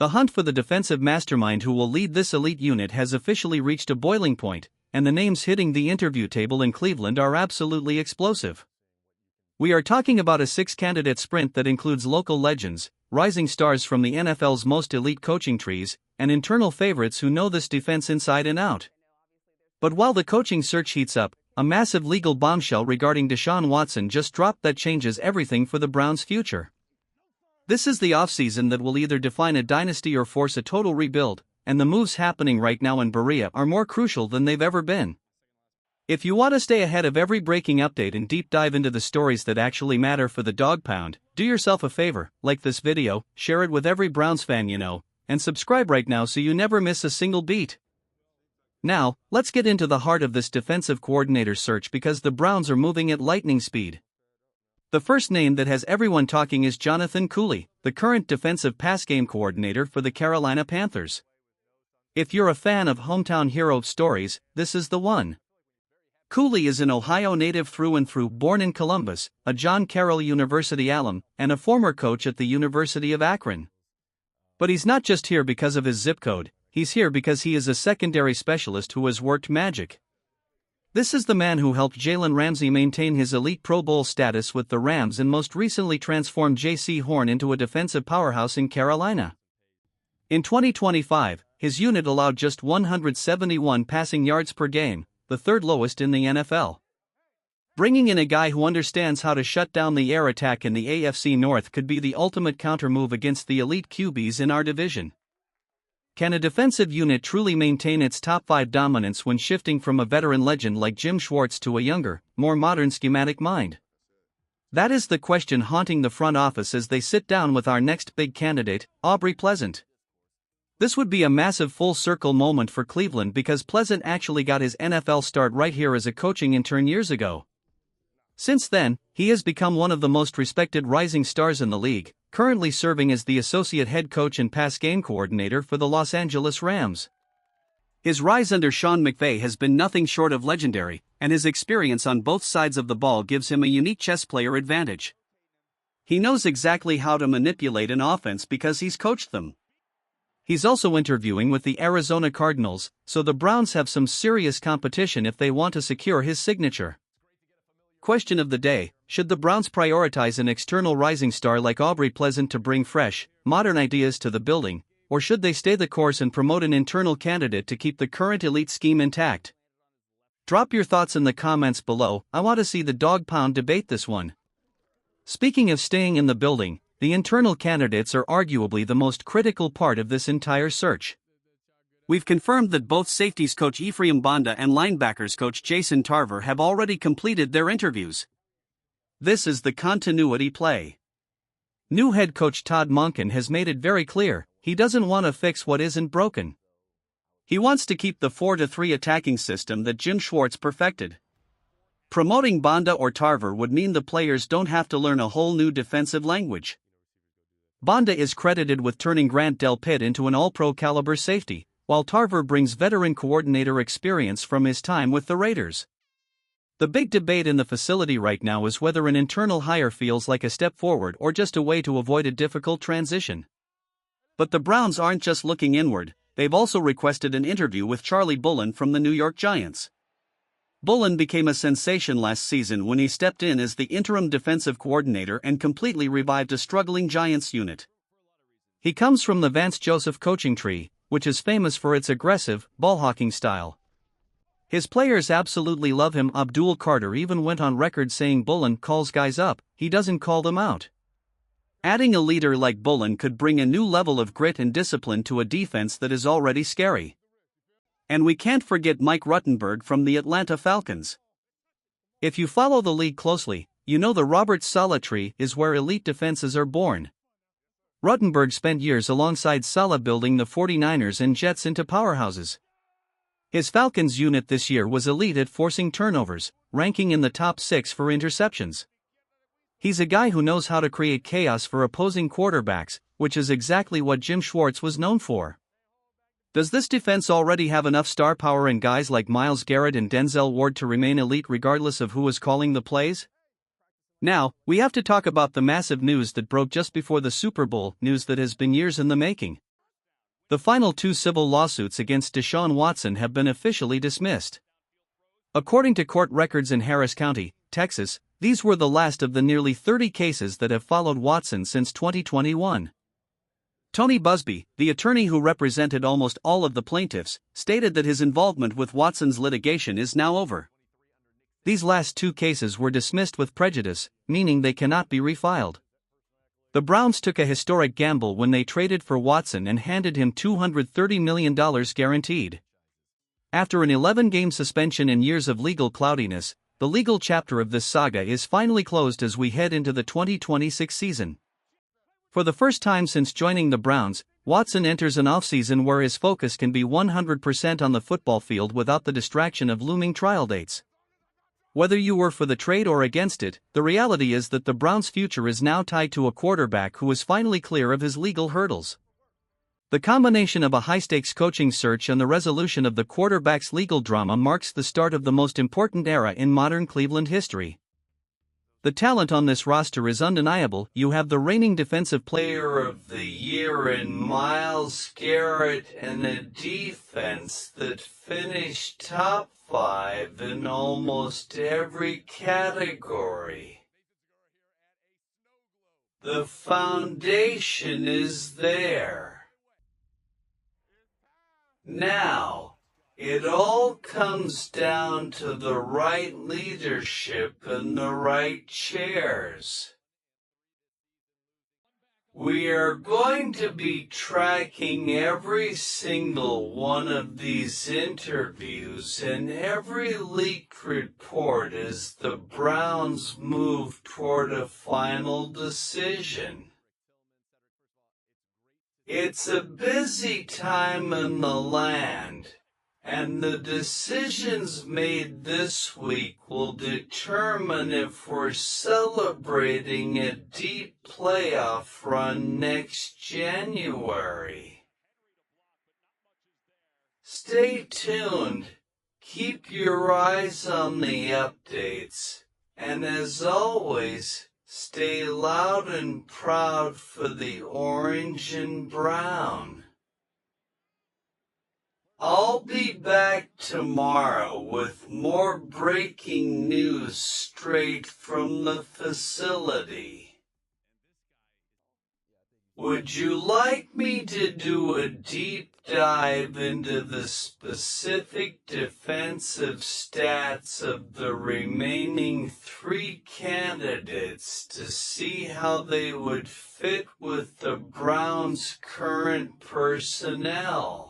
The hunt for the defensive mastermind who will lead this elite unit has officially reached a boiling point, and the names hitting the interview table in Cleveland are absolutely explosive. We are talking about a six-candidate sprint that includes local legends, rising stars from the NFL's most elite coaching trees, and internal favorites who know this defense inside and out. But while the coaching search heats up, a massive legal bombshell regarding Deshaun Watson just dropped that changes everything for the Browns' future. This is the offseason that will either define a dynasty or force a total rebuild, and the moves happening right now in Berea are more crucial than they've ever been. If you want to stay ahead of every breaking update and deep dive into the stories that actually matter for the Dog Pound, do yourself a favor, like this video, share it with every Browns fan you know, and subscribe right now so you never miss a single beat. Now, let's get into the heart of this defensive coordinator search because the Browns are moving at lightning speed. The first name that has everyone talking is Jonathan Cooley, the current defensive pass game coordinator for the Carolina Panthers. If you're a fan of hometown hero stories, this is the one. Cooley is an Ohio native through and through, born in Columbus, a John Carroll University alum, and a former coach at the University of Akron. But he's not just here because of his zip code, he's here because he is a secondary specialist who has worked magic. This is the man who helped Jalen Ramsey maintain his elite Pro Bowl status with the Rams and most recently transformed J.C. Horn into a defensive powerhouse in Carolina. In 2025, his unit allowed just 171 passing yards per game, the third lowest in the NFL. Bringing in a guy who understands how to shut down the air attack in the AFC North could be the ultimate counter-move against the elite QBs in our division. Can a defensive unit truly maintain its top 5 dominance when shifting from a veteran legend like Jim Schwartz to a younger, more modern schematic mind? That is the question haunting the front office as they sit down with our next big candidate, Aubrey Pleasant. This would be a massive full-circle moment for Cleveland because Pleasant actually got his NFL start right here as a coaching intern years ago. Since then, he has become one of the most respected rising stars in the league, currently serving as the associate head coach and pass game coordinator for the Los Angeles Rams. His rise under Sean McVay has been nothing short of legendary, and his experience on both sides of the ball gives him a unique chess player advantage. He knows exactly how to manipulate an offense because he's coached them. He's also interviewing with the Arizona Cardinals, so the Browns have some serious competition if they want to secure his signature. Question of the day: should the Browns prioritize an external rising star like Aubrey Pleasant to bring fresh, modern ideas to the building, or should they stay the course and promote an internal candidate to keep the current elite scheme intact? Drop your thoughts in the comments below. I want to see the Dog Pound debate this one. Speaking of staying in the building, the internal candidates are arguably the most critical part of this entire search. We've confirmed that both safeties coach Ephraim Banda and linebackers coach Jason Tarver have already completed their interviews. This is the continuity play. New head coach Todd Monken has made it very clear, he doesn't want to fix what isn't broken. He wants to keep the 4-3 attacking system that Jim Schwartz perfected. Promoting Banda or Tarver would mean the players don't have to learn a whole new defensive language. Banda is credited with turning Grant Delpit into an all-pro caliber safety, while Tarver brings veteran coordinator experience from his time with the Raiders. The big debate in the facility right now is whether an internal hire feels like a step forward or just a way to avoid a difficult transition. But the Browns aren't just looking inward, they've also requested an interview with Charlie Bullen from the New York Giants. Bullen became a sensation last season when he stepped in as the interim defensive coordinator and completely revived a struggling Giants unit. He comes from the Vance Joseph coaching tree, which is famous for its aggressive, ball-hawking style. His players absolutely love him. Abdul Carter even went on record saying Bullen calls guys up, he doesn't call them out. Adding a leader like Bullen could bring a new level of grit and discipline to a defense that is already scary. And we can't forget Mike Ruttenberg from the Atlanta Falcons. If you follow the league closely, you know the Robert Saleh tree is where elite defenses are born. Ruttenberg spent years alongside Saleh building the 49ers and Jets into powerhouses. His Falcons unit this year was elite at forcing turnovers, ranking in the top 6 for interceptions. He's a guy who knows how to create chaos for opposing quarterbacks, which is exactly what Jim Schwartz was known for. Does this defense already have enough star power and guys like Myles Garrett and Denzel Ward to remain elite regardless of who is calling the plays? Now, we have to talk about the massive news that broke just before the Super Bowl, news that has been years in the making. The final 2 civil lawsuits against Deshaun Watson have been officially dismissed. According to court records in Harris County, Texas, these were the last of the nearly 30 cases that have followed Watson since 2021. Tony Busby, the attorney who represented almost all of the plaintiffs, stated that his involvement with Watson's litigation is now over. These last 2 cases were dismissed with prejudice, meaning they cannot be refiled. The Browns took a historic gamble when they traded for Watson and handed him $230 million guaranteed. After an 11-game suspension and years of legal cloudiness, the legal chapter of this saga is finally closed as we head into the 2026 season. For the first time since joining the Browns, Watson enters an offseason where his focus can be 100% on the football field without the distraction of looming trial dates. Whether you were for the trade or against it, the reality is that the Browns' future is now tied to a quarterback who is finally clear of his legal hurdles. The combination of a high-stakes coaching search and the resolution of the quarterback's legal drama marks the start of the most important era in modern Cleveland history. The talent on this roster is undeniable. You have the reigning Defensive Player of the Year in Myles Garrett and a defense that finished top 5 in almost every category. The foundation is there. Now, it all comes down to the right leadership and the right chairs. We are going to be tracking every single one of these interviews and every leaked report as the Browns move toward a final decision. It's a busy time in the land, and the decisions made this week will determine if we're celebrating a deep playoff run next January. Stay tuned, keep your eyes on the updates, and as always, stay loud and proud for the orange and brown. I'll be back tomorrow with more breaking news straight from the facility. Would you like me to do a deep dive into the specific defensive stats of the remaining 3 candidates to see how they would fit with the Browns' current personnel?